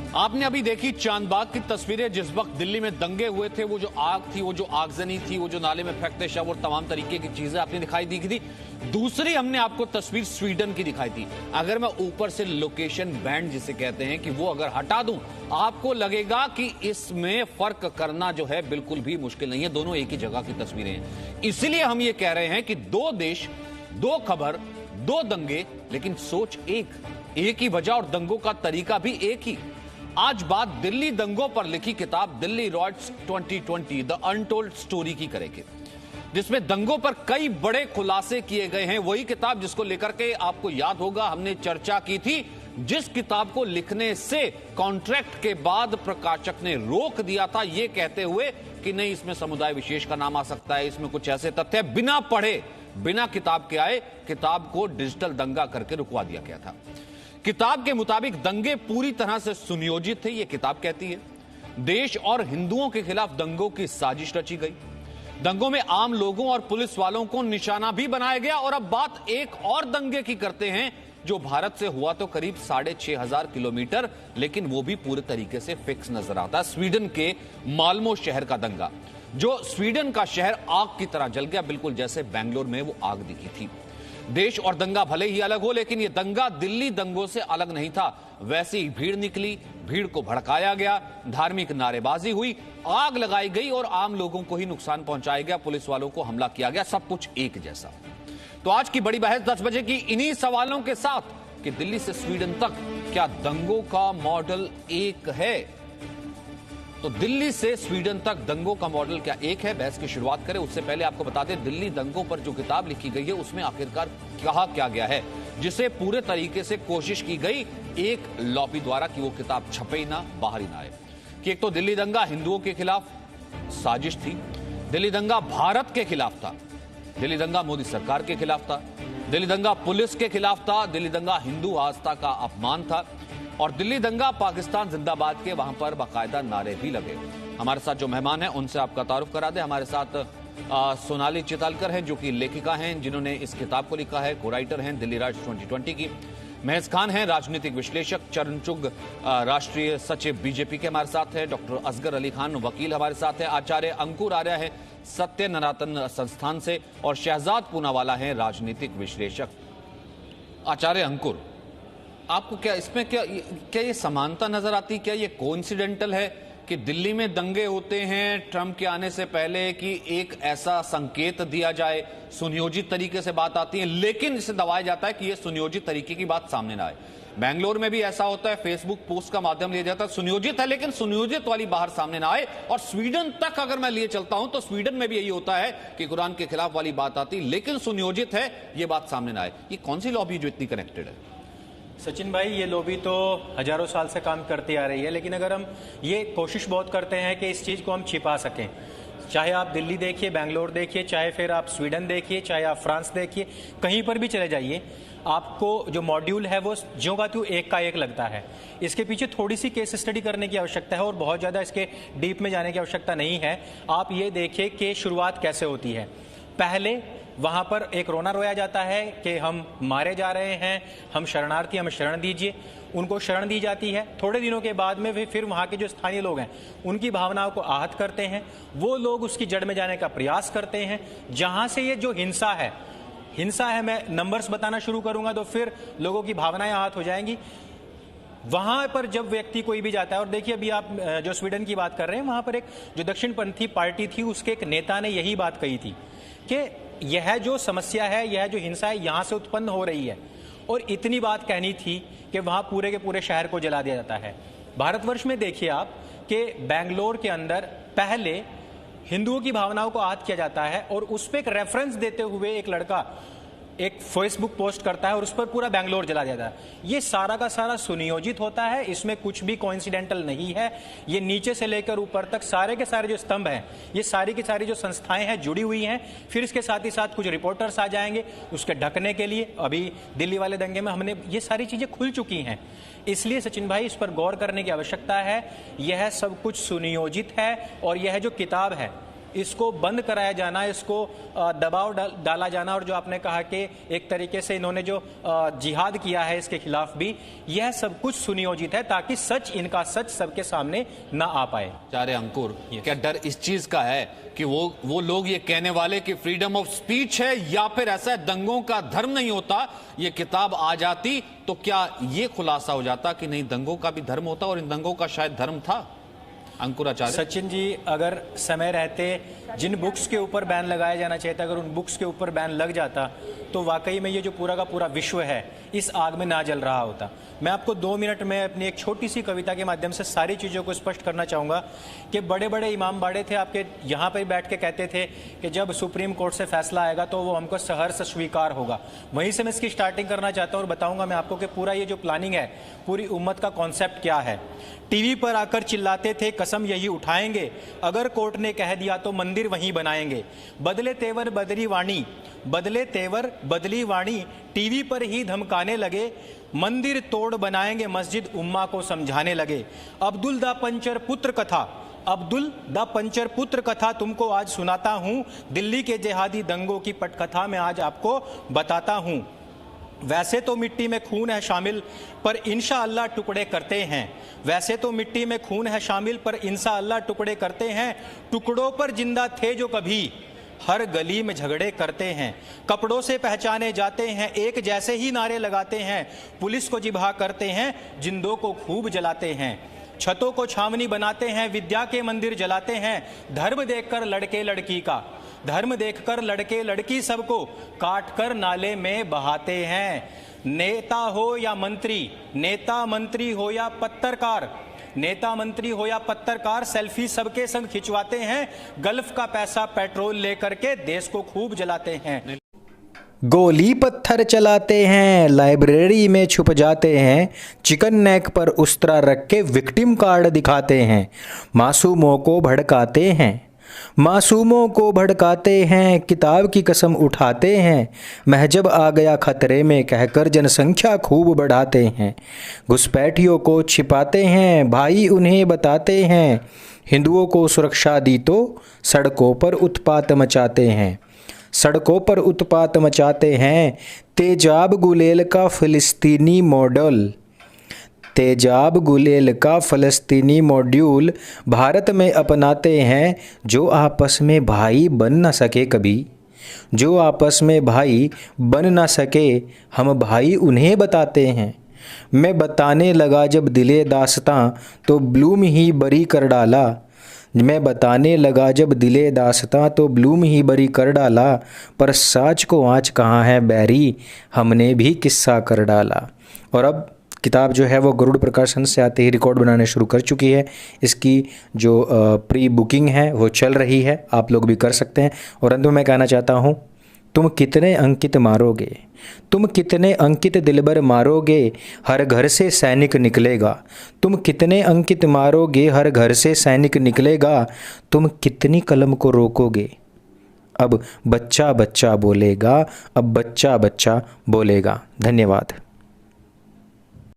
आपने अभी देखी चांदबाग की तस्वीरें। जिस वक्त दिल्ली में दंगे हुए थे, वो जो आग थी, वो जो आगजनी थी, वो जो नाले में फेंकते शव और तमाम तरीके की चीजें आपने दिखाई दी थी। दूसरी हमने आपको तस्वीर स्वीडन की दिखाई थी। अगर मैं ऊपर से लोकेशन बैंड जिसे कहते हैं कि वो अगर हटा दूं, आपको लगेगा कि इसमें फर्क करना जो है बिल्कुल भी मुश्किल नहीं है। दोनों एक ही जगह की तस्वीरें हैं। इसलिए हम ये कह रहे हैं कि दो देश, दो खबर, दो दंगे, लेकिन सोच एक ही वजह और दंगों का तरीका भी एक ही। आज बात दिल्ली दंगों पर लिखी किताब Delhi riots 2020 the untold story की करेंगे, जिसमें दंगों पर कई बड़े खुलासे किए गए हैं। वही किताब जिसको लेकर के आपको याद होगा हमने चर्चा की थी, जिस किताब को लिखने से कॉन्ट्रैक्ट के बाद प्रकाशक ने रोक दिया था, यह कहते हुए कि नहीं, इसमें समुदाय विशेष का नाम आ सकता है, इसमें कुछ ऐसे तथ्य बिना पढ़े, बिना किताब के आए, किताब को डिजिटल दंगा करके रुकवा दिया गया था। किताब के मुताबिक दंगे पूरी तरह से सुनियोजित थे, यह किताब कहती है। देश और हिंदुओं के खिलाफ दंगों की साजिश रची गई। दंगों में आम लोगों और पुलिस वालों को निशाना भी बनाया गया। और अब बात एक और दंगे की करते हैं, जो भारत से हुआ तो करीब 6,500 किलोमीटर, लेकिन वो भी पूरे तरीके से फिक्स नजर आता है। स्वीडन के माल्मो शहर का दंगा, जो स्वीडन का शहर आग की तरह जल गया, बिल्कुल जैसे बेंगलोर में वो आग दिखी थी। देश और दंगा भले ही अलग हो, लेकिन यह दंगा दिल्ली दंगों से अलग नहीं था। वैसी ही भीड़ निकली, भीड़ को भड़काया गया, धार्मिक नारेबाजी हुई, आग लगाई गई और आम लोगों को ही नुकसान पहुंचाया गया, पुलिस वालों को हमला किया गया, सब कुछ एक जैसा। तो आज की बड़ी बहस 10 बजे की इन्हीं सवालों के साथ कि दिल्ली से स्वीडन तक क्या दंगों का मॉडल एक है। तो दिल्ली से स्वीडन तक दंगों का मॉडल क्या एक है? बहस की शुरुआत करें उससे पहले आपको बता दें, दिल्ली दंगों पर जो किताब लिखी गई है उसमें आखिरकार कहा क्या गया है, जिसे पूरे तरीके से कोशिश की गई एक लॉबी द्वारा कि वो किताब छपे ही ना, बाहर ही ना आए। कि एक तो दिल्ली दंगा हिंदुओं के खिलाफ साजिश थी, दिल्ली दंगा भारत के खिलाफ था, दिल्ली दंगा मोदी सरकार के खिलाफ था, दिल्ली दंगा पुलिस के खिलाफ था, दिल्ली दंगा हिंदू आस्था का अपमान था, और दिल्ली दंगा पाकिस्तान जिंदाबाद के वहां पर बाकायदा नारे भी लगे। हमारे साथ जो मेहमान हैं उनसे आपका तारुफ करा दे। हमारे साथ सोनाली चितालकर हैं, जो कि लेखिका हैं, जिन्होंने इस किताब को लिखा है, को राइटर हैं दिल्ली राइट्स 2020 की। महज खान हैं, राजनीतिक विश्लेषक, चरणचुग राष्ट्रीय सचिव बीजेपी के हमारे साथ हैं। डॉक्टर असगर अली खान वकील हमारे साथ हैं। आचार्य अंकुर आर्य है सत्य नरातन संस्थान से, और शहजाद पूनावाला हैं राजनीतिक विश्लेषक। आचार्य अंकुर, आपको क्या इसमें क्या ये समानता नजर आती, क्या ये कोइंसिडेंटल है कि दिल्ली में दंगे होते हैं ट्रंप के आने से पहले कि एक ऐसा संकेत दिया जाए, सुनियोजित तरीके से बात आती है, लेकिन इसे दबाया जाता है कि ये सुनियोजित तरीके की बात सामने ना आए। बेंगलोर में भी ऐसा होता है, फेसबुक पोस्ट का माध्यम लिया जाता है, सुनियोजित है लेकिन सुनियोजित वाली बाहर सामने ना आए। और स्वीडन तक अगर मैं लिए चलता हूं तो स्वीडन में भी यही होता है कि कुरान के खिलाफ वाली बात आती, लेकिन सुनियोजित है, ये बात सामने ना आए। ये कौन सी लॉबी जो इतनी कनेक्टेड है? सचिन भाई, ये लॉबी तो हजारों साल से काम करती आ रही है, लेकिन अगर हम ये कोशिश बहुत करते हैं कि इस चीज़ को हम छिपा सकें, चाहे आप दिल्ली देखिए, बेंगलोर देखिए, चाहे फिर आप स्वीडन देखिए, चाहे आप फ्रांस देखिए, कहीं पर भी चले जाइए, आपको जो मॉड्यूल है वो ज्यों का त्यों एक का एक लगता है। इसके पीछे थोड़ी सी केस स्टडी करने की आवश्यकता है और बहुत ज़्यादा इसके डीप में जाने की आवश्यकता नहीं है। आप ये देखिए कि शुरुआत कैसे होती है। पहले वहां पर एक रोना रोया जाता है कि हम मारे जा रहे हैं, हम शरणार्थी, हमें शरण दीजिए। उनको शरण दी जाती है। थोड़े दिनों के बाद में फिर वहां के जो स्थानीय लोग हैं उनकी भावनाओं को आहत करते हैं, वो लोग उसकी जड़ में जाने का प्रयास करते हैं। जहां से ये जो हिंसा है, मैं नंबर्स बताना शुरू करूंगा तो फिर लोगों की भावनाएं आहत हो जाएंगी। वहां पर जब व्यक्ति कोई भी जाता है, और देखिए अभी आप जो स्वीडन की बात कर रहे हैं, वहां पर एक जो दक्षिणपंथी पार्टी थी, उसके एक नेता ने यही बात कही थी कि यह जो समस्या है, यह जो हिंसा है, यहां से उत्पन्न हो रही है। और इतनी बात कहनी थी कि वहां पूरे के पूरे शहर को जला दिया जाता है। भारतवर्ष में देखिए आप कि बेंगलोर के अंदर पहले हिंदुओं की भावनाओं को आहत किया जाता है और उस पर एक रेफरेंस देते हुए एक लड़का एक फेसबुक पोस्ट करता है और उस पर पूरा बेंगलोर जला जाता है। ये सारा का सारा सुनियोजित होता है, इसमें कुछ भी कोइंसिडेंटल नहीं है। ये नीचे से लेकर ऊपर तक सारे के सारे जो स्तंभ हैं, ये सारी की सारी जो संस्थाएं हैं जुड़ी हुई हैं। फिर इसके साथ ही साथ कुछ रिपोर्टर्स आ जाएंगे उसके ढकने के लिए। अभी दिल्ली वाले दंगे में हमने ये सारी चीजें खुल चुकी हैं। इसलिए सचिन भाई, इस पर गौर करने की आवश्यकता है। यह सब कुछ सुनियोजित है और यह जो किताब है इसको बंद कराया जाना, इसको दबाव डाला जाना, और जो आपने कहा कि एक तरीके से इन्होंने जो जिहाद किया है इसके खिलाफ भी, यह सब कुछ सुनियोजित है ताकि सच, इनका सच सबके सामने ना आ पाए। चारे अंकुर, क्या डर इस चीज का है कि वो लोग ये कहने वाले कि फ्रीडम ऑफ स्पीच है, या फिर ऐसा है दंगों का धर्म नहीं होता, ये किताब आ जाती तो क्या ये खुलासा हो जाता कि नहीं दंगों का भी धर्म होता और इन दंगों का शायद धर्म था? अंकुर आचार्य। सचिन जी, अगर समय रहते जिन बुक्स के ऊपर बैन लगाया जाना चाहिए था, अगर उन बुक्स के ऊपर बैन लग जाता तो वाकई में ये जो पूरा का पूरा विश्व है इस आग में ना जल रहा होता। मैं आपको 2 मिनट में अपनी एक छोटी सी कविता के माध्यम से सारी चीज़ों को स्पष्ट करना चाहूँगा कि बड़े बड़े इमाम बाड़े थे आपके यहाँ पर बैठ के कहते थे कि जब सुप्रीम कोर्ट से फैसला आएगा तो वो हमको सहर्ष स्वीकार होगा। वहीं से मैं इसकी स्टार्टिंग करना चाहता हूँ और बताऊँगा मैं आपको कि पूरा ये जो प्लानिंग है, पूरी उम्मत का कॉन्सेप्ट क्या है। टीवी पर आकर चिल्लाते थे कसम यही उठाएंगे, अगर कोर्ट ने कह दिया तो मंदिर वहीं बनाएंगे। बदले तेवर बदली वाणी, बदले तेवर बदली वाणी, टीवी पर ही धमकाने लगे, मंदिर तोड़ बनाएंगे मस्जिद उम्मा को समझाने लगे। अब्दुल द पंचर पुत्र कथा, अब्दुल द पंचर पुत्र कथा तुमको आज सुनाता हूँ, दिल्ली के जिहादी दंगों की पटकथा मैं आज आपको बताता हूँ। वैसे तो मिट्टी में खून है शामिल पर इंशाअल्लाह टुकड़े करते हैं, वैसे तो मिट्टी में खून है शामिल पर इंशाअल्लाह टुकड़े करते हैं। टुकड़ों पर जिंदा थे जो कभी हर गली में झगड़े करते हैं, कपड़ों से पहचाने जाते हैं एक जैसे ही नारे लगाते हैं, पुलिस को जिबा करते हैं जिंदों को खूब जलाते हैं, छतों को छावनी बनाते हैं विद्या के मंदिर जलाते हैं। धर्म देखकर लड़के लड़की का, धर्म देखकर लड़के लड़की सबको काट कर नाले में बहाते हैं। नेता हो या मंत्री, नेता मंत्री हो या पत्रकार, नेता मंत्री हो या पत्रकार, सेल्फी सबके संग खिंचवाते हैं, गल्फ का पैसा पेट्रोल लेकर के देश को खूब जलाते हैं। गोली पत्थर चलाते हैं, लाइब्रेरी में छुप जाते हैं, चिकन नेक पर उस्तरा रख के विक्टिम कार्ड दिखाते हैं, मासूमों को भड़काते हैं, मासूमों को भड़काते हैं, किताब की कसम उठाते हैं, महजब आ गया खतरे में कहकर जनसंख्या खूब बढ़ाते हैं, घुसपैठियों को छिपाते हैं, भाई उन्हें बताते हैं, हिंदुओं को सुरक्षा दी तो सड़कों पर उत्पात मचाते हैं, सड़कों पर उत्पात मचाते हैं। तेजाब गुलेल का फ़िलिस्तीनी मॉडल, तेजाब गुलेल का फ़लस्तीनी मॉड्यूल भारत में अपनाते हैं, जो आपस में भाई बन ना सके कभी, जो आपस में भाई बन ना सके, हम भाई उन्हें बताते हैं। मैं बताने लगा जब दिले दास्तां तो ब्लूम ही बरी कर डाला, मैं बताने लगा जब दिले दास्तां तो ब्लूम ही बरी कर डाला, पर साच को आँच कहाँ है बैरी, हमने भी किस्सा कर डाला। और अब किताब जो है वो गरुड़ प्रकाशन से आते ही रिकॉर्ड बनाने शुरू कर चुकी है। इसकी जो प्री बुकिंग है वो चल रही है, आप लोग भी कर सकते हैं। और अंत में मैं कहना चाहता हूँ, तुम कितने अंकित मारोगे, तुम कितने अंकित दिलबर मारोगे, हर घर से सैनिक निकलेगा, तुम कितने अंकित मारोगे, हर घर से सैनिक निकलेगा, तुम कितनी कलम को रोकोगे, अब बच्चा बच्चा बोलेगा, अब बच्चा बच्चा बोलेगा। धन्यवाद।